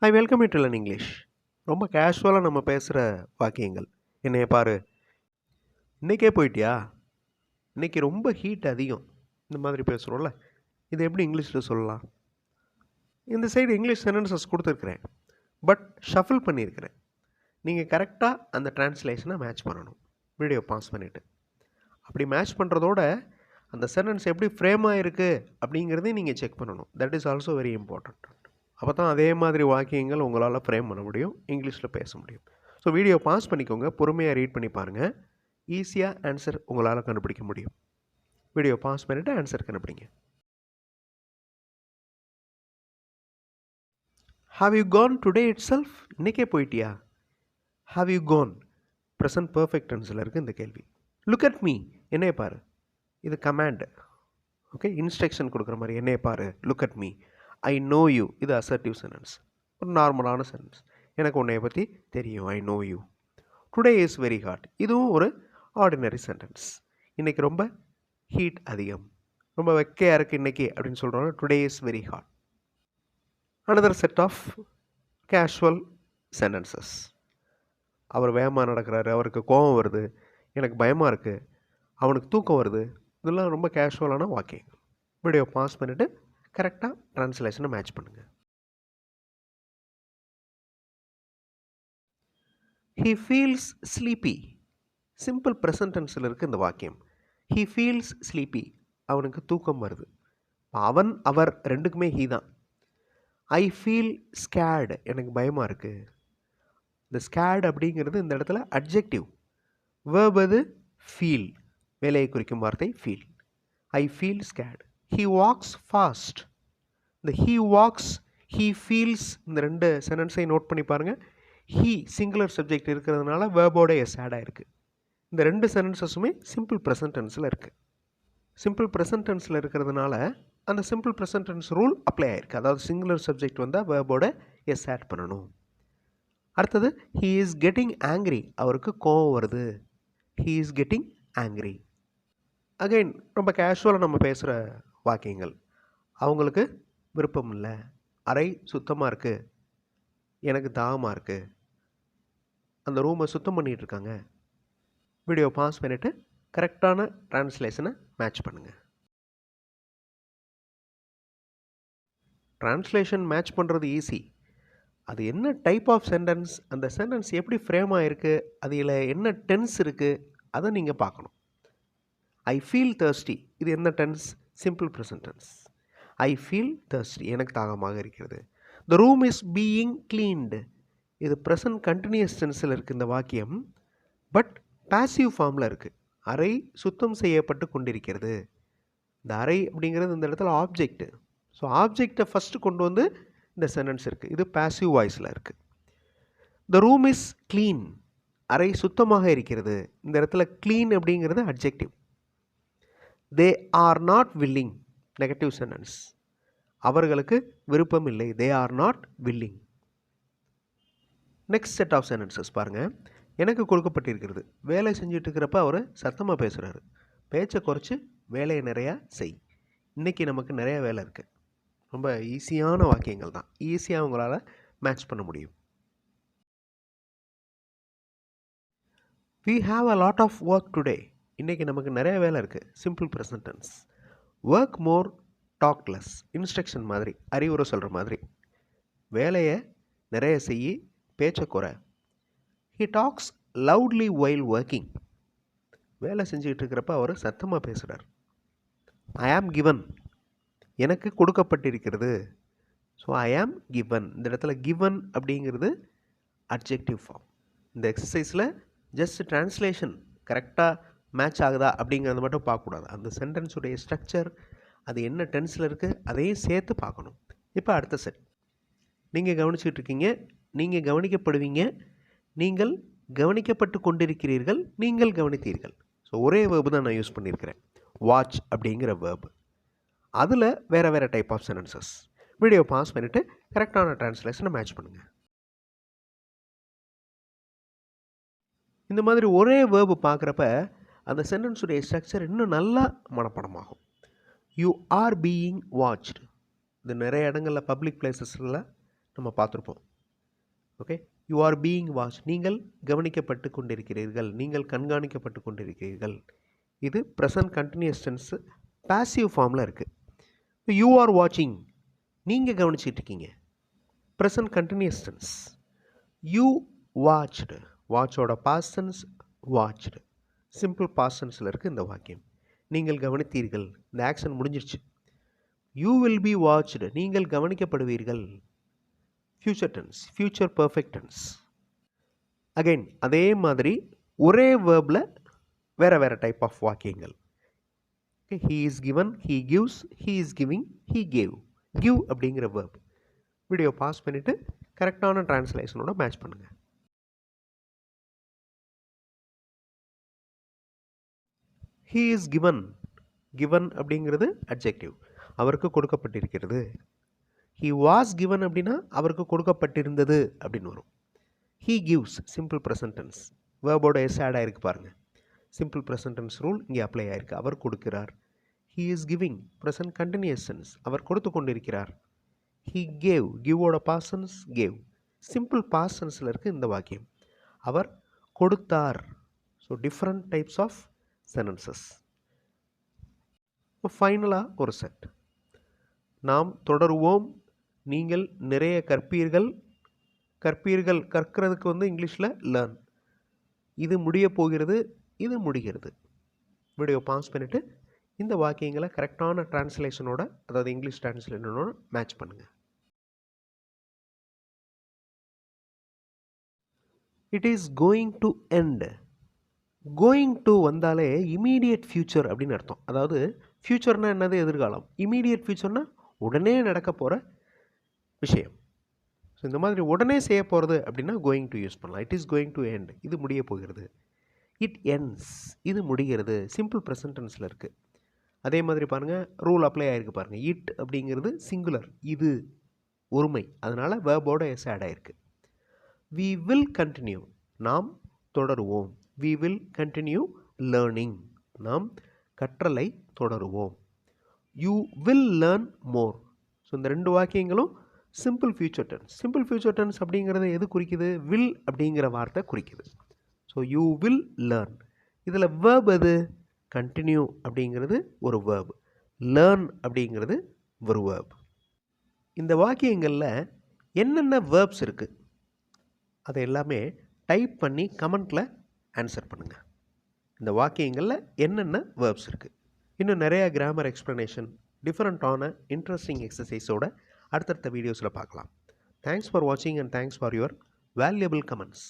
I welcome you to learn English. ரொம்ப கேஷுவலாக நம்ம பேசுகிற வாக்கியங்கள். என்னைய பாரு, இன்றைக்கே போயிட்டியா, இன்றைக்கி ரொம்ப ஹீட் அதிகம், இந்த மாதிரி பேசுகிறோம்ல. இது எப்படி இங்கிலீஷில் சொல்லலாம்? இந்த சைடு இங்கிலீஷ் சென்டென்சஸ் கொடுத்துருக்குறேன், பட் ஷஃபில் பண்ணியிருக்கிறேன். நீங்கள் கரெக்டாக அந்த ட்ரான்ஸ்லேஷனை மேட்ச் பண்ணணும். வீடியோ பாஸ் பண்ணிவிட்டு அப்படி மேட்ச் பண்ணுறதோட அந்த சென்டென்ஸ் எப்படி ஃப்ரேம் ஆகிருக்கு அப்படிங்கிறதையும் நீங்கள் செக் பண்ணணும். That is also very important. அப்போ தான் அதே மாதிரி வாக்கியங்கள் உங்களால் ஃப்ரேம் பண்ண முடியும், இங்கிலீஷில் பேச முடியும். ஸோ வீடியோ பாஸ் பண்ணிக்கோங்க, பொறுமையாக ரீட் பண்ணி பாருங்கள். ஈஸியாக ஆன்சர் உங்களால் கண்டுபிடிக்க முடியும். வீடியோ பாஸ் பண்ணிவிட்டு ஆன்சர் கண்டுபிடிங்க. Have you gone today itself? இன்றைக்கே போயிட்டியா? Have you gone present perfect டென்ஸில் இருக்குது இந்த கேள்வி. லுக் அட் மீ, என்னைய பாரு, இது கமாண்டு. ஓகே, இன்ஸ்ட்ரக்ஷன் கொடுக்குற மாதிரி. என்னைய பாரு, look at me. I know you, இது அசர்ட்டிவ் சென்டென்ஸ், ஒரு நார்மலான சென்டென்ஸ். எனக்கு உன்னைய பற்றி தெரியும், I know you. Today is very hot, இதுவும் ஒரு ஆர்டினரி சென்டென்ஸ். இன்றைக்கி ரொம்ப ஹீட் அதிகம், ரொம்ப வெக்கையாக இருக்குது இன்றைக்கி அப்படின்னு சொல்கிறோன்னா today is very hot. Another set of casual sentences. அவர் வேகமாக நடக்கிறாரு, அவருக்கு கோபம் வருது, எனக்கு பயமாக இருக்குது, அவனுக்கு தூக்கம் வருது. இதெல்லாம் ரொம்ப கேஷுவலான வாக்கியம். வீடியோ பாஸ் பண்ணிவிட்டு கரெக்டாக ட்ரான்ஸ்லேஷனை மேட்ச் பண்ணுங்கள். He feels sleepy, simple present டென்ஸில் இருக்குது இந்த வாக்கியம். ஹீ ஃபீல்ஸ் ஸ்லீப்பி, அவனுக்கு தூக்கம் வருது. அவன் அவர் ரெண்டுக்குமே ஹீ தான். ஐ ஃபீல் ஸ்கேர்டு, எனக்கு பயமாக இருக்குது. இந்த ஸ்கேர்டு அப்படிங்கிறது இந்த இடத்துல அட்ஜெக்டிவ். வேர்ப் அது ஃபீல், வேலையை குறிக்கும் வார்த்தை feel. I feel scared. He walks fast. இந்த ஹீ வாக்ஸ், ஹீ ஃபீல்ஸ், இந்த ரெண்டு சென்டென்ஸையும் நோட் பண்ணி பாருங்கள். ஹீ சிங்குலர் சப்ஜெக்ட் இருக்கிறதுனால வேர்போட எஸ் ஆட் ஆகிருக்கு. இந்த ரெண்டு சென்டென்சஸுமே சிம்பிள் ப்ரெசன்ட் டென்ஸில் இருக்குது. சிம்பிள் ப்ரெசன்ட் டென்ஸில் இருக்கிறதுனால அந்த simple present tense rule apply ஆகிருக்கு. அதாவது சிங்குலர் சப்ஜெக்ட் வந்தால் வேர்போட எஸ் ஆட் பண்ணணும். அடுத்தது, ஹீ இஸ் கெட்டிங் ஆங்க்ரி, அவருக்கு கோவம் வருது. He is getting angry. Again ரொம்ப கேஷுவலாக நம்ம பேசுகிற வாக்கியங்கள். அவங்களுக்கு விருப்பம் இல்லை, அறை சுத்தமாக இருக்குது, எனக்கு தாகமாக இருக்குது, அந்த ரூமை சுத்தம் பண்ணிகிட்ருக்காங்க. வீடியோ பாஸ் பண்ணிவிட்டு கரெக்டான ட்ரான்ஸ்லேஷனை மேட்ச் பண்ணுங்கள். ட்ரான்ஸ்லேஷன் மேட்ச் பண்ணுறது ஈஸி. அது என்ன டைப் ஆஃப் சென்டென்ஸ், அந்த சென்டென்ஸ் எப்படி ஃப்ரேம் ஆகிருக்கு, அதில் என்ன டென்ஸ் இருக்குது, அதை நீங்கள் பார்க்கணும். ஐ ஃபீல் தர்ஸ்டி, இது என்ன tense? Simple present tense. I feel thirsty, எனக்கு தாகமாக இருக்கிறது. The room is being cleaned, இது ப்ரெசன்ட் கண்டினியூஸ் டென்ஸில் இருக்குது இந்த வாக்கியம், பட் பாசிவ் ஃபார்மில் இருக்குது. அறை சுத்தம் செய்யப்பட்டு கொண்டிருக்கிறது. இந்த அறை அப்படிங்கிறது இந்த இடத்துல ஆப்ஜெக்ட். ஸோ ஆப்ஜெக்டை ஃபஸ்ட்டு கொண்டு வந்து இந்த சென்டென்ஸ் இருக்குது. இது பாசிவ் வாய்ஸில் இருக்குது. த ரூம் இஸ் க்ளீன், அறை சுத்தமாக இருக்கிறது. இந்த இடத்துல க்ளீன் அப்படிங்கிறது adjective. They are not willing, negative sentence. அவர்களுக்கு விருப்பம் இல்லை, they are not willing. Next set of sentences பாருங்கள். எனக்கு கொடுக்கப்பட்டிருக்கிறது, வேலை செஞ்சுட்டு இருக்கிறப்ப அவர் சத்தமாக பேசுகிறாரு. பேச்சை குறைச்சி வேலையை நிறையா செய். இன்றைக்கி நமக்கு நிறையா வேலை இருக்குது. ரொம்ப ஈஸியான வாக்கியங்கள் தான், ஈஸியாக உங்களால் மேட்ச் பண்ண முடியும். We have a lot of work today, இன்றைக்கி நமக்கு நிறைய வேலை இருக்குது. Simple present tense. Work more talk less, instruction மாதிரி, அறிவுரை சொல்கிற மாதிரி. வேலையை நிறைய செய்ய, பேச்சை குறை. He talks loudly while working, வேலை செஞ்சுக்கிட்டு இருக்கிறப்ப அவர் சத்தமாக பேசுகிறார். ஐ ஆம் கிவன், எனக்கு கொடுக்கப்பட்டிருக்கிறது. ஸோ ஐ ஆம் கிவன், இந்த இடத்துல கிவன் அப்படிங்கிறது அட்ஜெக்டிவ் ஃபார்ம். இந்த எக்ஸசைஸில் ஜஸ்ட் ட்ரான்ஸ்லேஷன் கரெக்டாக மேட்ச் ஆகுதா அப்படிங்கிறத மட்டும் பார்க்கக்கூடாது. அந்த சென்டென்ஸுடைய ஸ்ட்ரக்சர், அது என்ன டென்ஸில் இருக்குது, அதையும் சேர்த்து பார்க்கணும். இப்போ அடுத்த செட். நீங்கள் கவனிச்சுட்டு இருக்கீங்க, நீங்கள் கவனிக்கப்படுவீங்க, நீங்கள் கவனிக்கப்பட்டு கொண்டிருக்கிறீர்கள், நீங்கள் கவனித்தீர்கள். ஸோ ஒரே வேர்பு தான் நான் யூஸ் பண்ணியிருக்கிறேன், வாட்ச் அப்படிங்கிற வேர்பு. அதில் வேறு வேறு type of sentences. Video pause பண்ணிவிட்டு கரெக்டான ட்ரான்ஸ்லேஷனை மேட்ச் பண்ணுங்கள். இந்த மாதிரி ஒரே வேர்பு பார்க்குறப்ப அந்த சென்டென்ஸுடைய ஸ்ட்ரக்சர் இன்னும் நல்லா மனப்பாடமாகும். யூ ஆர் பீயிங் வாட்ச்டு, இது நிறைய இடங்களில் பப்ளிக் பிளேசஸில் நம்ம பார்த்துருப்போம். Okay, you are being watch, நீங்கள் கவனிக்கப்பட்டு கொண்டிருக்கிறீர்கள், நீங்கள் கண்காணிக்கப்பட்டு கொண்டிருக்கிறீர்கள். இது ப்ரெசன்ட் கண்டினியூஸ் டென்ஸ் பாசிவ் ஃபார்மில் இருக்குது. யூ ஆர் வாட்சிங், நீங்கள் கவனிச்சிட்டு இருக்கீங்க, present continuous tense. You watched, வாட்சோட past tense watched, simple past டென்ஸில் இருக்குது இந்த வாக்கியம். நீங்கள் கவனித்தீர்கள், இந்த ஆக்ஷன் முடிஞ்சிருச்சு. யூ வில் பி வாட்ச்டு, நீங்கள் கவனிக்கப்படுவீர்கள், future tense, future perfect tense. Again அதே மாதிரி ஒரே வேர்பில் வேறு வேறு டைப் ஆஃப் வாக்கியங்கள். He is given, he gives, he is giving, he gave. Give அப்படிங்கிற வேர்ப். வீடியோ பாஸ் பண்ணிவிட்டு கரெக்டான டிரான்ஸ்லேஷனோட மேட்ச் பண்ணுங்கள். ஹீ இஸ் கிவன், கிவன் அப்படிங்கிறது அட்ஜெக்டிவ், அவருக்கு கொடுக்கப்பட்டிருக்கிறது. ஹீ வாஸ் கிவன் அப்படின்னா அவருக்கு கொடுக்கப்பட்டிருந்தது அப்படின்னு வரும். He gives, simple present tense, வேர்போட எஸ் ஆட் ஆகிருக்கு பாருங்கள். சிம்பிள் ப்ரெசன்ட் டென்ஸ் ரூல் இங்கே அப்ளை ஆகிருக்கு. அவர் கொடுக்கிறார். He is giving, present continuous tense, அவர் கொடுத்து கொண்டிருக்கிறார். ஹீ கேவ், கிவோட past tense gave, simple past டென்ஸில் இருக்குது இந்த வாக்கியம். அவர் கொடுத்தார். So different types of sentences. ஃபைனலாக ஒரு செட். நாம் தொடருவோம், நீங்கள் நிறைய கற்பீர்கள், கற்பீர்கள், கற்கிறதுக்கு வந்து இங்கிலீஷில் லேர்ன். இது முடிய போகிறது, இது முடிகிறது. வீடியோ பாஸ் பண்ணிவிட்டு இந்த வாக்கியங்களை கரெக்டான டிரான்ஸ்லேஷனோட, அதாவது இங்கிலீஷ் டிரான்ஸ்லேஷனோட மேட்ச் பண்ணுங்கள். It is going to end. Going to வந்தாலே இமீடியட் ஃப்யூச்சர் அப்படின்னு அர்த்தம். அதாவது ஃப்யூச்சர்னால் என்னது, எதிர்காலம். இமீடியட் ஃப்யூச்சர்னால் உடனே நடக்க போகிற விஷயம். ஸோ இந்த மாதிரி உடனே செய்ய போகிறது அப்படின்னா கோயிங் டு யூஸ் பண்ணலாம். It is going to end, இது முடிய போகிறது. இட் எண்ட்ஸ், இது முடிகிறது, சிம்பிள் ப்ரெசன்ட் டென்ஸில் இருக்குது. அதே மாதிரி பாருங்கள், ரூல் அப்ளை ஆகிருக்கு பாருங்கள். இட் அப்படிங்கிறது சிங்குலர், இது ஒருமை, அதனால் வேர்போட எஸ் ஆட் ஆகிருக்கு. வி வில் கண்டினியூ, நாம் தொடருவோம். வி வில் கண்டினியூ லேர்னிங், நாம் கற்றலை தொடருவோம். You will learn more. So இந்த ரெண்டு வாக்கியங்களும் simple future tense. Simple future tense அப்படிங்கிறது எது குறிக்குது, வில் அப்படிங்கிற வார்த்தை குறிக்குது. So you will learn. இதில் வேர்ப் எது, கண்டினியூ அப்படிங்கிறது ஒரு வேர்ப், லேர்ன் அப்படிங்கிறது ஒரு வேர்ப். இந்த வாக்கியங்களில் என்னென்ன வேர்ப்ஸ் இருக்குது அதை எல்லாமே டைப் பண்ணி கமெண்ட்டில் ஆன்சர் பண்ணுங்கள். இந்த வாக்கியங்களில் என்னென்ன வேர்ப்ஸ் இருக்குது. இன்னும் நிறையா கிராமர் எக்ஸ்ப்ளனேஷன், டிஃப்ரெண்ட்டான இன்ட்ரெஸ்டிங் எக்ஸசைஸோட அடுத்தடுத்த வீடியோஸில் பார்க்கலாம். தேங்க்ஸ் ஃபார் வாட்சிங் and thanks for your valuable comments.